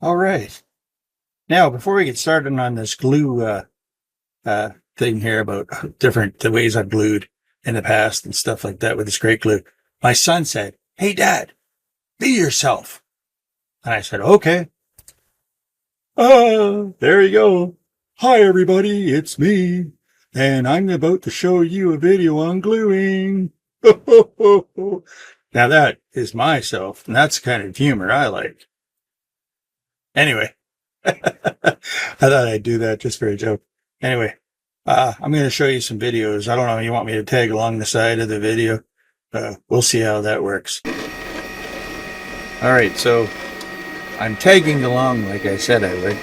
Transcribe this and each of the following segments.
All right. Now, before we get started on this glue thing here about the ways I've glued in the past and stuff like that with this great glue, my son said, "Hey, Dad, be yourself." And I said, "Okay." There you go. "Hi, everybody, it's me, and I'm about to show you a video on gluing." Now that is myself, and that's the kind of humor I like. Anyway, I thought I'd do that just for a joke. Anyway, I'm going to show you some videos. I don't know if you want me to tag along the side of the video. We'll see how that works. All right, so I'm tagging along like I said I would.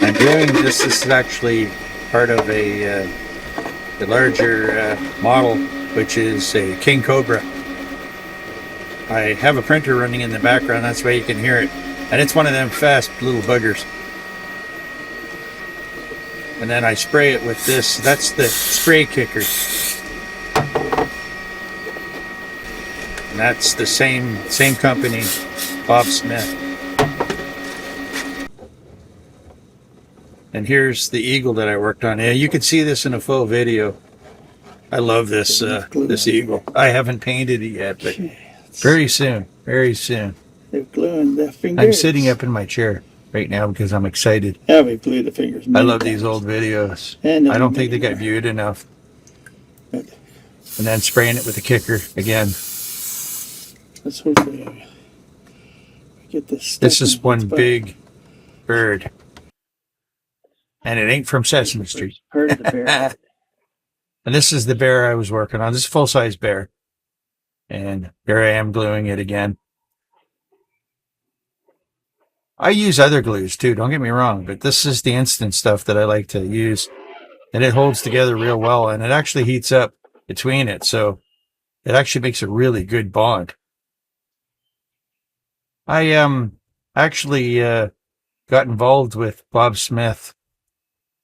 I'm doing this. This is actually part of a larger model, which is a King Cobra. I have a printer running in the background. That's why you can hear it. And it's one of them fast little buggers. And then I spray it with this. That's the spray kicker. And that's the same company, Bob Smith. And here's the eagle that I worked on. Yeah, you can see this in a full video. I love this this eagle. I haven't painted it yet, but very soon, very soon. They're gluing the fingers. I'm sitting up in my chair right now because I'm excited. Yeah, we glued the fingers. I love these old videos. I don't think they got viewed enough. And then spraying it with the kicker again. Let's hope we get this. This is one big bird. And it ain't from Sesame Street. Part of the bear. And this is the bear I was working on. This is a full-size bear. And here I am gluing it again. I use other glues too, don't get me wrong, but this is the instant stuff that I like to use. And it holds together real well, and it actually heats up between it, so it actually makes a really good bond. I actually got involved with Bob Smith,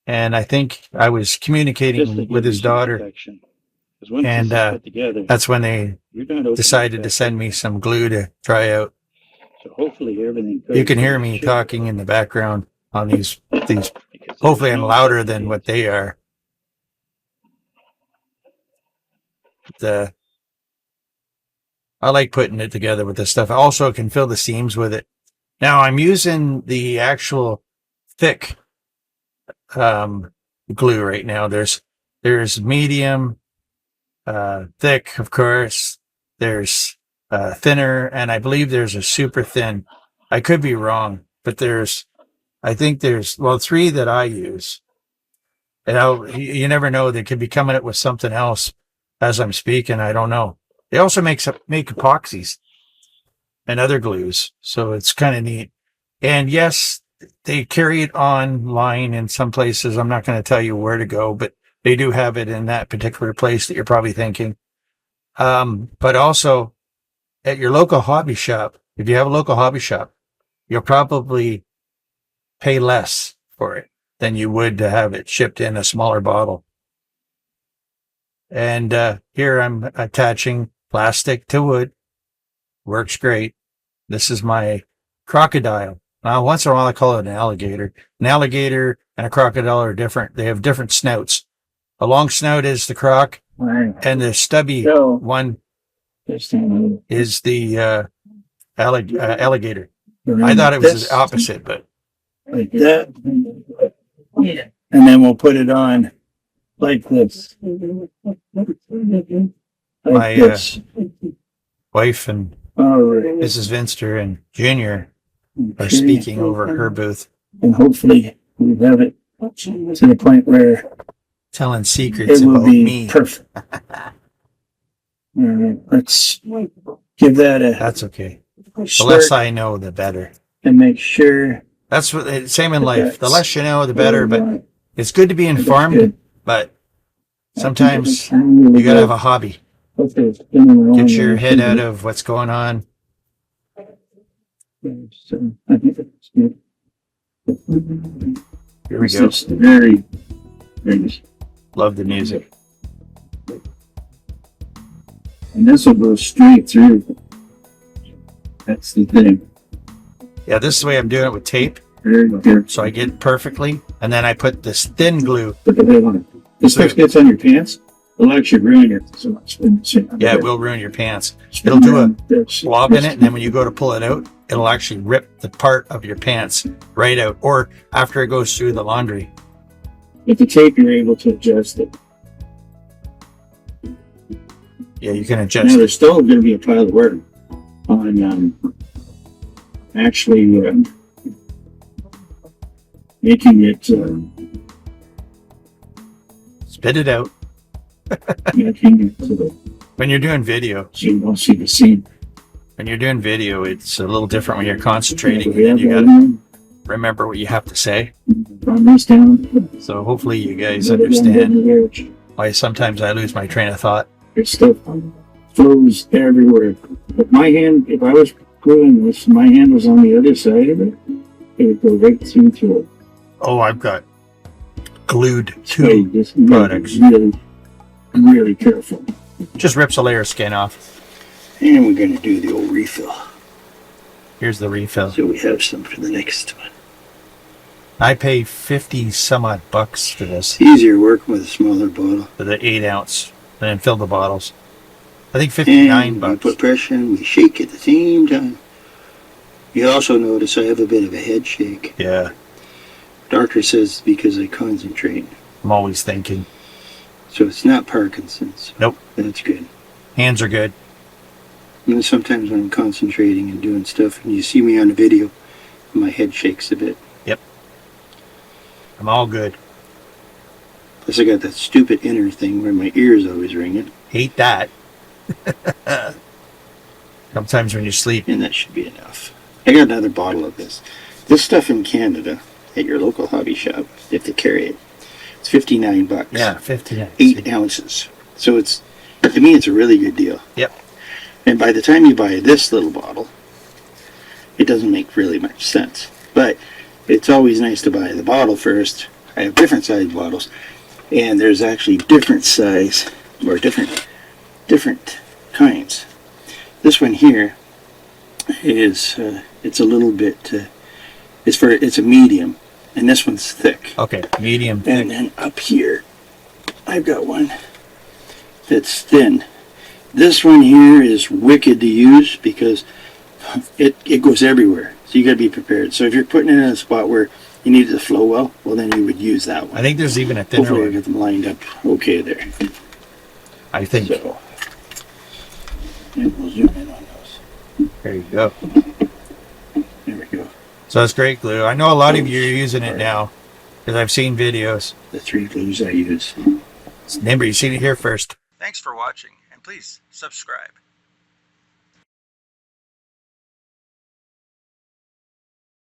and I think I was communicating with his daughter, and that's when they decided to send me some glue to try out. So hopefully everything. You can hear me talking in the background on these. Hopefully I'm louder than what they are. I like putting it together with this stuff. I also can fill the seams with it. Now I'm using the actual thick glue right now. There's medium, thick, of course. There's thinner, and I believe there's a super thin. I could be wrong, but I think there's three that I use. And you never know, they could be coming up with something else as I'm speaking. I don't know. They also make epoxies and other glues, so it's kind of neat. And yes, they carry it online in some places. I'm not going to tell you where to go, but they do have it in that particular place that you're probably thinking. But also at your local hobby shop, if you have a local hobby shop, you'll probably pay less for it than you would to have it shipped in a smaller bottle. And here I'm attaching plastic to wood. Works great. This is my crocodile. Now, once in a while I call it an alligator. An alligator and a crocodile are different. They have different snouts. A long snout is the croc, and the stubby one is the alligator. I thought it was the opposite, but like that. Yeah. And then we'll put it on like this. My wife and Mrs. Vinster and Junior are speaking over her booth. And hopefully we have it to the point where telling secrets it will about be me. Perfect. All right, let's give that a. That's okay. The less I know, the better. And make sure. That's what. Same in life. The less you know, the better. But it's good to be informed. But sometimes you gotta have a hobby. Get your head out of what's going on. So I think that's good. Here we It's go. just very, very, Love the music. and this will go straight through. That's the thing. Yeah, this is the way I'm doing it with tape. Very good. So I get it perfectly. And then I put this thin glue. Put the lid on it. This stuff gets on your pants. It'll actually ruin it. So much. Yeah, it will ruin your pants. It'll do a blob in it. And then when you go to pull it out, it'll actually rip the part of your pants right out. Or after it goes through the laundry. With the tape, you're able to adjust it. Yeah, you can Now, adjust it. there's still going to be a pile of work on actually making it Spit it out. making it When you're doing video, so you won't see the seam. when you're doing video, it's a little different when you're concentrating. And then you gotta remember what you have to say. Run this down. So hopefully you guys understand why sometimes I lose my train of thought. There's stuff flows everywhere. But my hand, if I was gluing this, my hand was on the other side of it, it would go right through it. Oh, I've got glued So you two just products. really careful. Just rips a layer of skin off. And we're going to do the old refill. Here's the refill. So we have some for the next one. I pay 50 some odd bucks for this, It's easier working with a smaller bottle. for the 8 ounce, and then fill the bottles. I think 59 And bucks. we put pressure and we shake at the same time. You also notice I have a bit of a head shake. Yeah, Doctor says because I concentrate. I'm always thinking. So it's not Parkinson's. Nope. That's good. Hands are good. And sometimes when I'm concentrating and doing stuff and you see me on a video, my head shakes a bit. I'm all good. Plus I got that stupid inner thing where my ears always ringing. Hate that. Sometimes when you sleep. And that should be enough. I got another bottle of this. This stuff in Canada at your local hobby shop, if they carry it, it's 59 bucks. Yeah, 59. 8 ounces. So it's, to me, it's a really good deal. Yep. And by the time you buy this little bottle, it doesn't make really much sense. But it's always nice to buy the bottle first. I have different size bottles, and there's actually different size or different kinds. This one here is it's a little bit it's a medium, and this one's thick. Okay, medium. And then up here, I've got one that's thin. This one here is wicked to use because it goes everywhere. So you got to be prepared. So if you're putting it in a spot where you need it to flow well, then you would use that one. I think there's even a thinner Hopefully I one. get them lined up okay there. I think. So, and we'll zoom in on those. There you go. There we go. So that's great glue. I know a lot of you are using it now because I've seen videos. The 3 glues I use. Remember, you've seen it here first. Thanks for watching, and please subscribe.